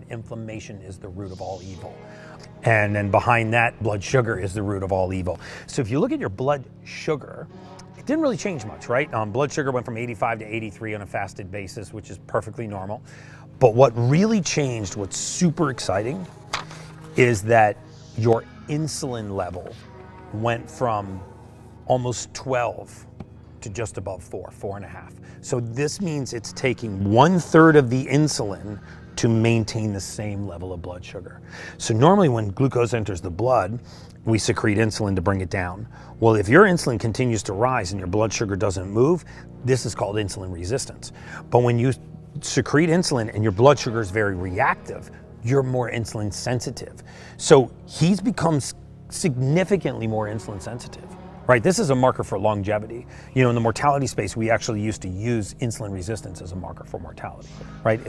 inflammation is the root of all evil. And then behind that, blood sugar is the root of all evil. So if you look at your blood sugar, it didn't really change much, right? Blood sugar went from 85 to 83 on a fasted basis, which is perfectly normal. But what really changed, what's super exciting, is that your insulin level went from almost 12 to just above 4.5. So this means it's taking 1/3 of the insulin to maintain the same level of blood sugar. So normally when glucose enters the blood, we secrete insulin to bring it down. Well, if your insulin continues to rise and your blood sugar doesn't move, this is called insulin resistance. But when you secrete insulin and your blood sugar is very reactive, you're more insulin sensitive. So he's become significantly more insulin sensitive, right? This is a marker for longevity. You know, in the mortality space, we actually used to use insulin resistance as a marker for mortality, right?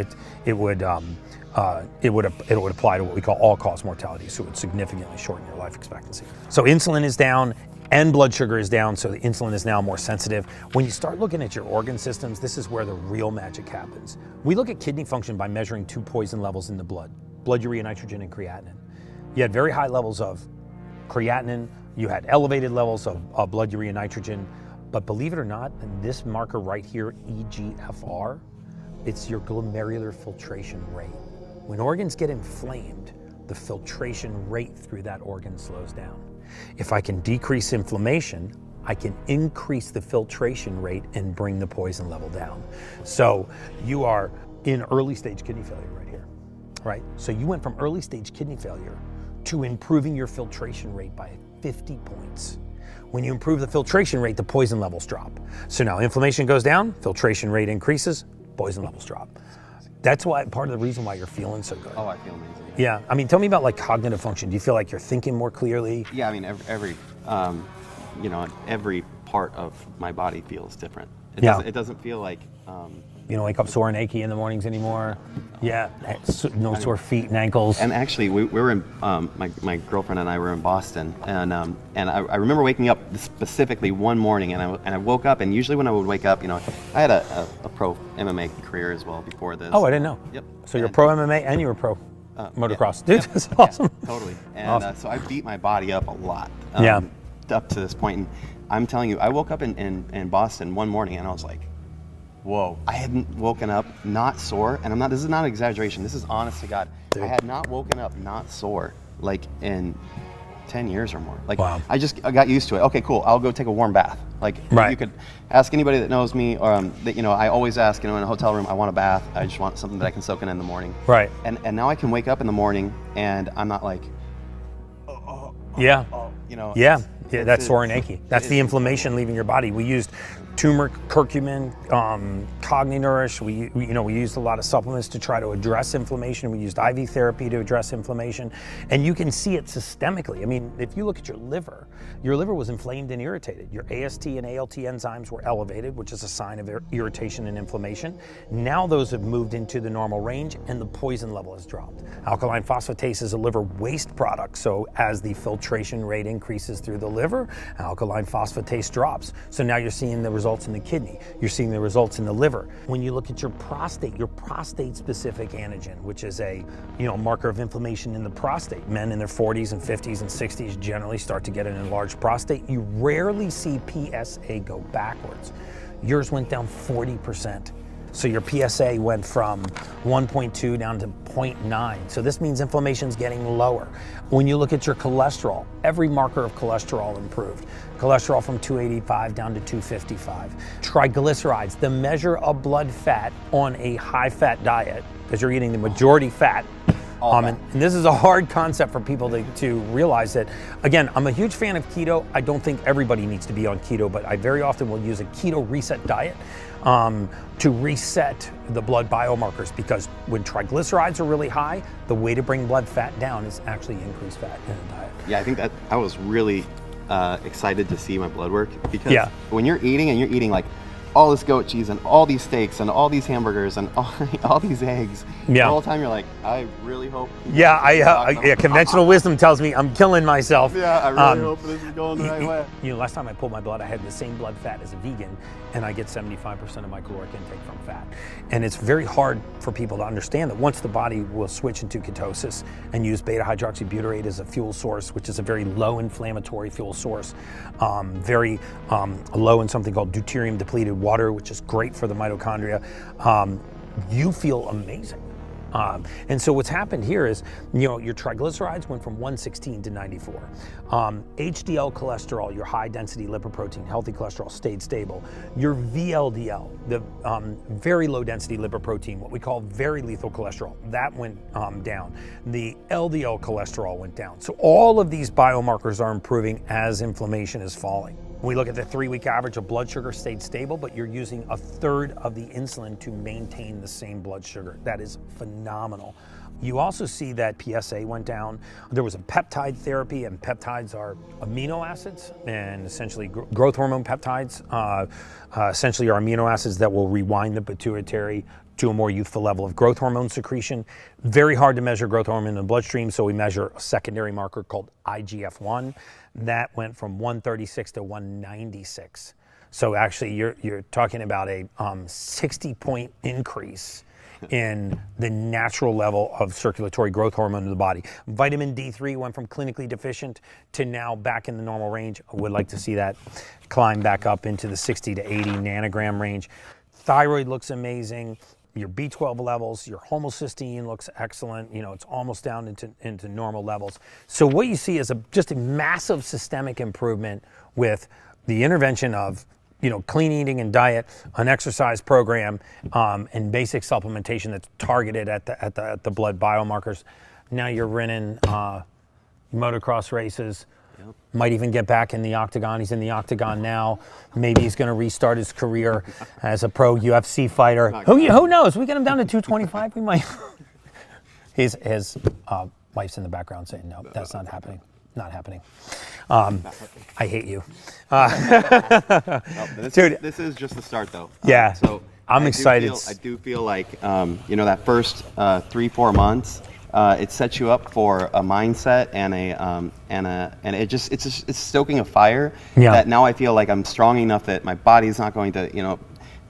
It would apply to what we call all-cause mortality, so it would significantly shorten your life expectancy. So insulin is down and blood sugar is down, so the insulin is now more sensitive. When you start looking at your organ systems, this is where the real magic happens. We look at kidney function by measuring 2 poison levels in the blood urea nitrogen and creatinine. You had very high levels of creatinine, you had elevated levels of blood urea nitrogen, but believe it or not, and this marker right here, EGFR, it's your glomerular filtration rate. When organs get inflamed, the filtration rate through that organ slows down. If I can decrease inflammation, I can increase the filtration rate and bring the poison level down. So you are in early stage kidney failure right here, right? So you went from early stage kidney failure to improving your filtration rate by 50 points. When you improve the filtration rate, the poison levels drop. So now inflammation goes down, filtration rate increases, poison levels drop. That's why part of the reason why you're feeling so good. Oh, I feel amazing. Yeah, I mean, tell me about like cognitive function. Do you feel like you're thinking more clearly? Yeah, I mean, every part of my body feels different. It doesn't feel like. You don't wake up sore and achy in the mornings anymore. Yeah, no sore feet and ankles. And actually, we were in, my girlfriend and I were in Boston, and I remember waking up specifically one morning, and I woke up, and usually when I would wake up, you know, I had a pro MMA career as well before this. Oh, I didn't know. Yep. So you're pro MMA and you were pro motocross. Yeah. Dude, that's awesome. Yeah, totally. And so I beat my body up a lot. Up to this point, and I'm telling you, I woke up in Boston one morning, and I was like, whoa, I hadn't woken up not sore, and this is not an exaggeration, this is honest to God. Dude. I had not woken up not sore like in 10 years or more. Like, wow. I got used to it. Okay, cool, I'll go take a warm bath. Like, right. You could ask anybody that knows me, or that, you know, I always ask, you know, in a hotel room, I want a bath, I just want something that I can soak in the morning. Right. And now I can wake up in the morning, and I'm not like, you know. Yeah. Yeah, that's sore and achy. That's the inflammation leaving your body. We used turmeric, curcumin, CogniNourish. We used a lot of supplements to try to address inflammation. We used IV therapy to address inflammation. And you can see it systemically. I mean, if you look at your liver was inflamed and irritated. Your AST and ALT enzymes were elevated, which is a sign of irritation and inflammation. Now those have moved into the normal range and the poison level has dropped. Alkaline phosphatase is a liver waste product. So as the filtration rate increases through the liver, alkaline phosphatase drops. So now you're seeing the results in the kidney. You're seeing the results in the liver. When you look at your prostate-specific antigen, which is a marker of inflammation in the prostate. Men in their 40s and 50s and 60s generally start to get an enlarged prostate. You rarely see PSA go backwards. Yours went down 40%. So your PSA went from 1.2 down to 0.9. So this means inflammation's getting lower. When you look at your cholesterol, every marker of cholesterol improved. Cholesterol from 285 down to 255. Triglycerides, the measure of blood fat on a high-fat diet, because you're eating the majority fat. And this is a hard concept for people to realize that. Again, I'm a huge fan of keto. I don't think everybody needs to be on keto, but I very often will use a keto reset diet to reset the blood biomarkers, because when triglycerides are really high, the way to bring blood fat down is actually increase fat in the diet. Yeah, I think that I was really excited to see my blood work, because when you're eating and you're eating like all this goat cheese and all these steaks and all these hamburgers and all these eggs. Yeah. The whole time you're like, I really hope. Yeah, conventional wisdom tells me I'm killing myself. Yeah, I really hope this is going the right way. You know, last time I pulled my blood, I had the same blood fat as a vegan, and I get 75% of my caloric intake from fat. And it's very hard for people to understand that once the body will switch into ketosis and use beta-hydroxybutyrate as a fuel source, which is a very low inflammatory fuel source, very low in something called deuterium-depleted water, which is great for the mitochondria, you feel amazing. And so what's happened here is, you know, your triglycerides went from 116 to 94. HDL cholesterol, your high density lipoprotein, healthy cholesterol, stayed stable. Your VLDL, the very low density lipoprotein, what we call very lethal cholesterol, that went down. The LDL cholesterol went down. So all of these biomarkers are improving as inflammation is falling. When we look at the 3-week average of blood sugar stayed stable, but you're using a third of the insulin to maintain the same blood sugar. That is phenomenal. You also see that PSA went down. There was a peptide therapy, and peptides are amino acids, and essentially growth hormone peptides essentially are amino acids that will rewind the pituitary to a more youthful level of growth hormone secretion. Very hard to measure growth hormone in the bloodstream, so we measure a secondary marker called IGF-1. That went from 136 to 196. So actually you're talking about a 60-point increase in the natural level of circulatory growth hormone in the body. Vitamin D3 went from clinically deficient to now back in the normal range. I would like to see that climb back up into the 60 to 80 nanogram range. Thyroid looks amazing. Your B12 levels, your homocysteine looks excellent. You know, it's almost down into normal levels. So what you see is just a massive systemic improvement with the intervention of, you know, clean eating and diet, an exercise program, and basic supplementation that's targeted at the blood biomarkers. Now you're running motocross races. Yep. Might even get back in the octagon. He's in the octagon now. Maybe he's going to restart his career as a pro UFC fighter. Who knows? We get him down to 225. We might. His wife's in the background saying, "No, that's not happening. Not happening." I hate you, dude. This is just the start, though. Yeah. So I'm excited. I do feel like you know, that first 3-4 months. It sets you up for a mindset and it's stoking a fire that now I feel like I'm strong enough that my body's not going to, you know,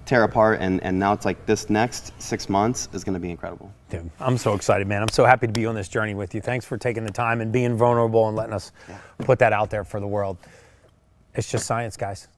tear apart, and now it's like this next 6 months is going to be incredible. Dude, I'm so excited, man. I'm so happy to be on this journey with you. Thanks for taking the time and being vulnerable and letting us put that out there for the world. It's just science, guys.